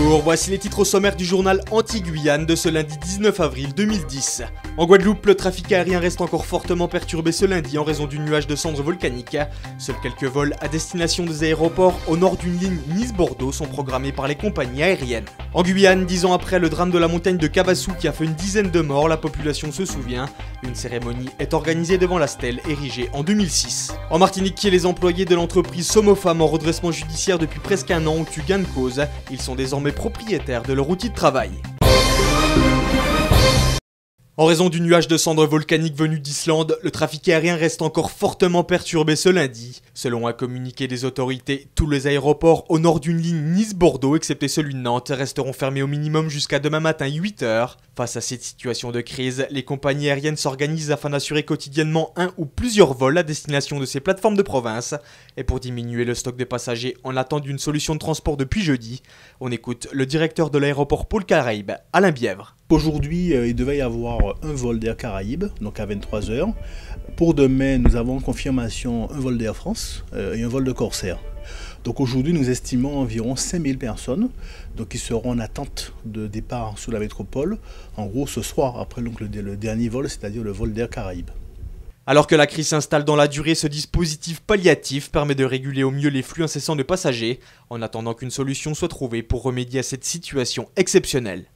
Bonjour, voici les titres au sommaire du journal Anti-Guyane de ce lundi 19 avril 2010. En Guadeloupe, le trafic aérien reste encore fortement perturbé ce lundi en raison du nuage de cendres volcaniques. Seuls quelques vols à destination des aéroports au nord d'une ligne Nice-Bordeaux sont programmés par les compagnies aériennes. En Guyane, 10 ans après le drame de la montagne de Kabassou qui a fait une dizaine de morts, la population se souvient. Une cérémonie est organisée devant la stèle érigée en 2006. En Martinique, les employés de l'entreprise Somofam en redressement judiciaire depuis presque un an ont eu gain de cause. Ils sont désormais propriétaires de leur outil de travail. En raison du nuage de cendres volcaniques venu d'Islande, le trafic aérien reste encore fortement perturbé ce lundi. Selon un communiqué des autorités, tous les aéroports au nord d'une ligne Nice-Bordeaux, excepté celui de Nantes, resteront fermés au minimum jusqu'à demain matin 8h. Face à cette situation de crise, les compagnies aériennes s'organisent afin d'assurer quotidiennement un ou plusieurs vols à destination de ces plateformes de province. Et pour diminuer le stock de passagers en attente d'une solution de transport depuis jeudi, on écoute le directeur de l'aéroport Pôle Caraïbes, Alain Bièvre. Aujourd'hui, il devait y avoir un vol d'Air Caraïbes, donc à 23h. Pour demain, nous avons confirmation un vol d'Air France et un vol de Corsair. Donc aujourd'hui, nous estimons environ 5000 personnes qui seront en attente de départ sous la métropole, en gros ce soir, après donc, le dernier vol, c'est-à-dire le vol d'Air Caraïbes. Alors que la crise s'installe dans la durée, ce dispositif palliatif permet de réguler au mieux les flux incessants de passagers, en attendant qu'une solution soit trouvée pour remédier à cette situation exceptionnelle.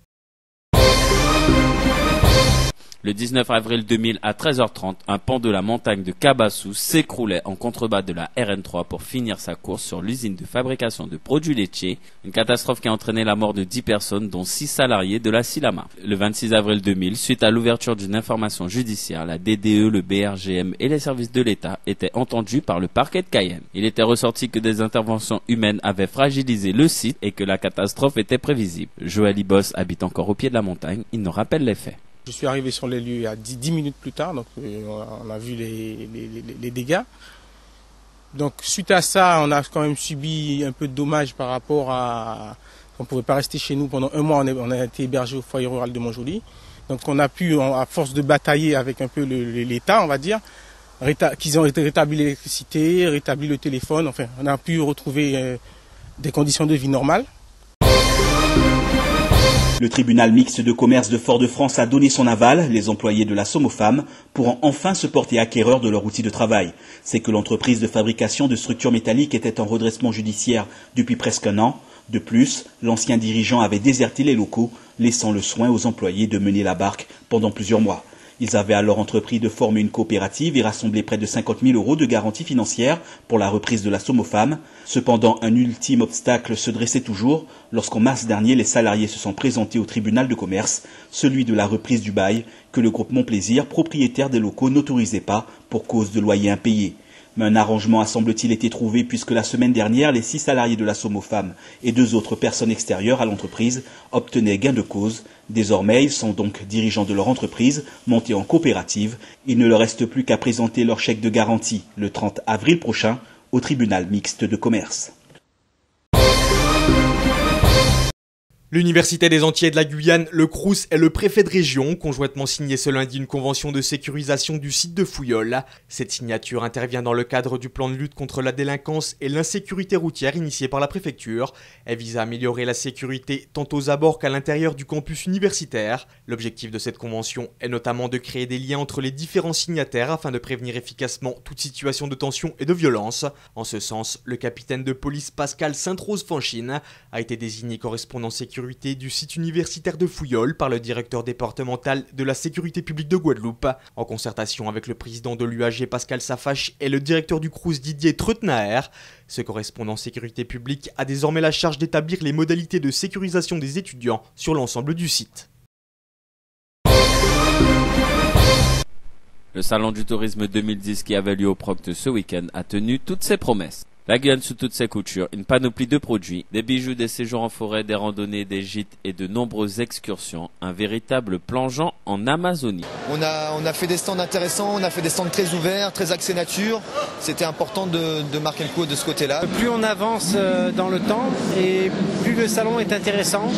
Le 19 avril 2000 à 13h30, un pan de la montagne de Kabassou s'écroulait en contrebas de la RN3 pour finir sa course sur l'usine de fabrication de produits laitiers. Une catastrophe qui a entraîné la mort de 10 personnes, dont 6 salariés de la Silama. Le 26 avril 2000, suite à l'ouverture d'une information judiciaire, la DDE, le BRGM et les services de l'État étaient entendus par le parquet de Cayenne. Il était ressorti que des interventions humaines avaient fragilisé le site et que la catastrophe était prévisible. Joël Ibos habite encore au pied de la montagne, il nous rappelle les faits. Je suis arrivé sur les lieux à 10 minutes plus tard, donc on a vu les dégâts. Donc suite à ça, on a quand même subi un peu de dommages par rapport à... On ne pouvait pas rester chez nous pendant un mois, on a été hébergé au foyer rural de Montjoly. Donc on a pu, à force de batailler avec un peu l'État, on va dire, qu'ils ont rétabli l'électricité, rétabli le téléphone, enfin on a pu retrouver des conditions de vie normales. Le tribunal mixte de commerce de Fort-de-France a donné son aval. Les employés de la Somofam pourront enfin se porter acquéreurs de leur outil de travail. C'est que l'entreprise de fabrication de structures métalliques était en redressement judiciaire depuis presque un an. De plus, l'ancien dirigeant avait déserté les locaux, laissant le soin aux employés de mener la barque pendant plusieurs mois. Ils avaient alors entrepris de former une coopérative et rassembler près de 50 000 € de garantie financière pour la reprise de la Somofam. Cependant, un ultime obstacle se dressait toujours lorsqu'en mars dernier, les salariés se sont présentés au tribunal de commerce, celui de la reprise du bail que le groupe Montplaisir, propriétaire des locaux, n'autorisait pas pour cause de loyers impayés. Mais un arrangement a semble-t-il été trouvé puisque la semaine dernière, les 6 salariés de la Somofam et 2 autres personnes extérieures à l'entreprise obtenaient gain de cause. Désormais, ils sont donc dirigeants de leur entreprise, montés en coopérative. Il ne leur reste plus qu'à présenter leur chèque de garantie le 30 avril prochain au tribunal mixte de commerce. L'Université des Antilles et de la Guyane, le Crous et le préfet de région ont conjointement signé ce lundi une convention de sécurisation du site de Fouillol. Cette signature intervient dans le cadre du plan de lutte contre la délinquance et l'insécurité routière initié par la préfecture. Elle vise à améliorer la sécurité tant aux abords qu'à l'intérieur du campus universitaire. L'objectif de cette convention est notamment de créer des liens entre les différents signataires afin de prévenir efficacement toute situation de tension et de violence. En ce sens, le capitaine de police Pascal Sainte-Rose-Fanchine a été désigné correspondant sécurité du site universitaire de Fouillol par le directeur départemental de la sécurité publique de Guadeloupe, en concertation avec le président de l'UAG Pascal Safache et le directeur du Crous Didier Treutnaer. Ce correspondant sécurité publique a désormais la charge d'établir les modalités de sécurisation des étudiants sur l'ensemble du site. Le salon du tourisme 2010 qui avait lieu au Procte ce week-end a tenu toutes ses promesses. La Guyane sous toutes ses coutures, une panoplie de produits, des bijoux, des séjours en forêt, des randonnées, des gîtes et de nombreuses excursions. Un véritable plongeon en Amazonie. On a fait des stands intéressants, on a fait des stands très ouverts, très axés nature. C'était important de marquer le coup de ce côté-là. Plus on avance dans le temps et plus le salon est intéressant,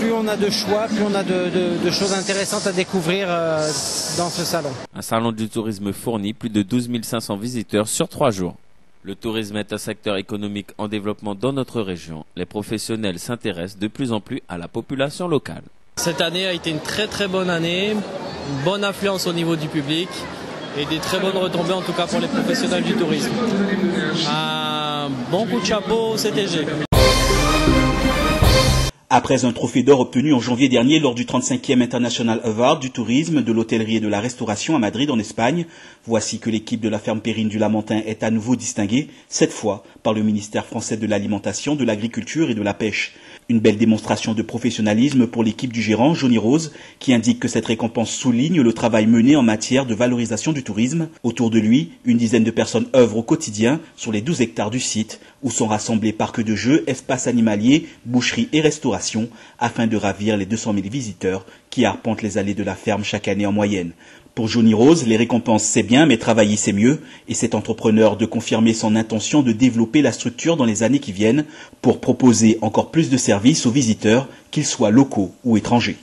plus on a de choix, plus on a de choses intéressantes à découvrir dans ce salon. Un salon du tourisme fourni, plus de 12 500 visiteurs sur 3 jours. Le tourisme est un secteur économique en développement dans notre région. Les professionnels s'intéressent de plus en plus à la population locale. Cette année a été une très bonne année, une bonne affluence au niveau du public et des très bonnes retombées en tout cas pour les professionnels du tourisme. Un bon coup de chapeau au CTG. Après un trophée d'or obtenu en janvier dernier lors du 35e International Award du tourisme, de l'hôtellerie et de la restauration à Madrid en Espagne, voici que l'équipe de la ferme Périne du Lamentin est à nouveau distinguée, cette fois par le ministère français de l'Alimentation, de l'Agriculture et de la Pêche. Une belle démonstration de professionnalisme pour l'équipe du gérant, Johnny Rose, qui indique que cette récompense souligne le travail mené en matière de valorisation du tourisme. Autour de lui, une dizaine de personnes œuvrent au quotidien sur les 12 hectares du site, où sont rassemblés parcs de jeux, espaces animaliers, boucheries et restauration, afin de ravir les 200 000 visiteurs qui arpentent les allées de la ferme chaque année en moyenne. Pour Johnny Rose, les récompenses c'est bien, mais travailler c'est mieux, et cet entrepreneur de confirmer son intention de développer la structure dans les années qui viennent pour proposer encore plus de services aux visiteurs, qu'ils soient locaux ou étrangers.